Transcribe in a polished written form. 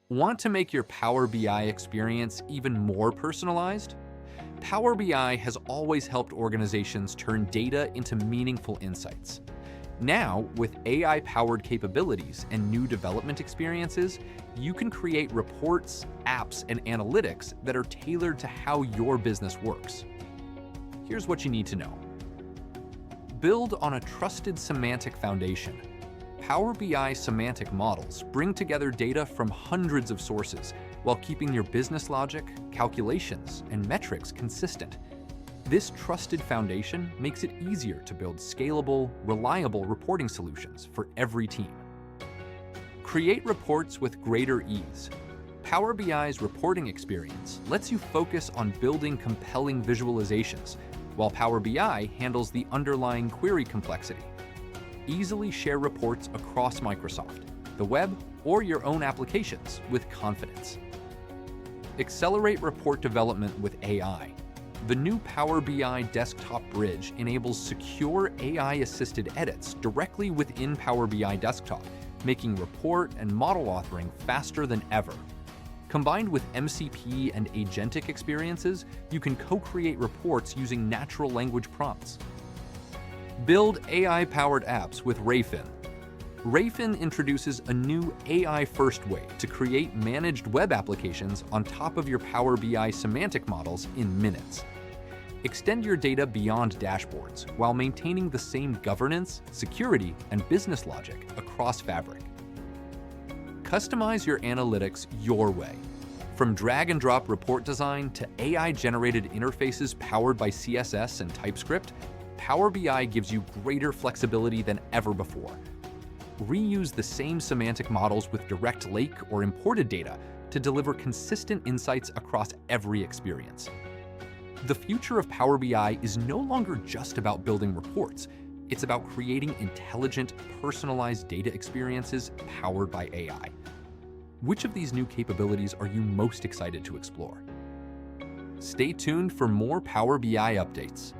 Want to make your Power BI experience even more personalized? Power BI has always helped organizations turn data into meaningful insights. Now, with AI-powered capabilities and new development experiences, you can create reports, apps, and analytics that are tailored to how your business works. Here's what you need to know. Build on a trusted semantic foundation. Power BI semantic models bring together data from hundreds of sources while keeping your business logic, calculations, and metrics consistent. This trusted foundation makes it easier to build scalable, reliable reporting solutions for every team. Create reports with greater ease. Power BI's reporting experience lets you focus on building compelling visualizations, while Power BI handles the underlying query complexity. Easily share reports across Microsoft, the web, or your own applications with confidence. Accelerate report development with AI. The new Power BI Desktop Bridge enables secure AI-assisted edits directly within Power BI Desktop, making report and model authoring faster than ever. Combined with MCP and agentic experiences, you can co-create reports using natural language prompts. Build AI-powered apps with Rayfin. Rayfin introduces a new AI-first way to create managed web applications on top of your Power BI semantic models in minutes. Extend your data beyond dashboards while maintaining the same governance, security, and business logic across Fabric. Customize your analytics your way. From drag-and-drop report design to AI-generated interfaces powered by CSS and TypeScript, Power BI gives you greater flexibility than ever before. Reuse the same semantic models with direct lake or imported data to deliver consistent insights across every experience. The future of Power BI is no longer just about building reports. It's about creating intelligent, personalized data experiences powered by AI. Which of these new capabilities are you most excited to explore? Stay tuned for more Power BI updates.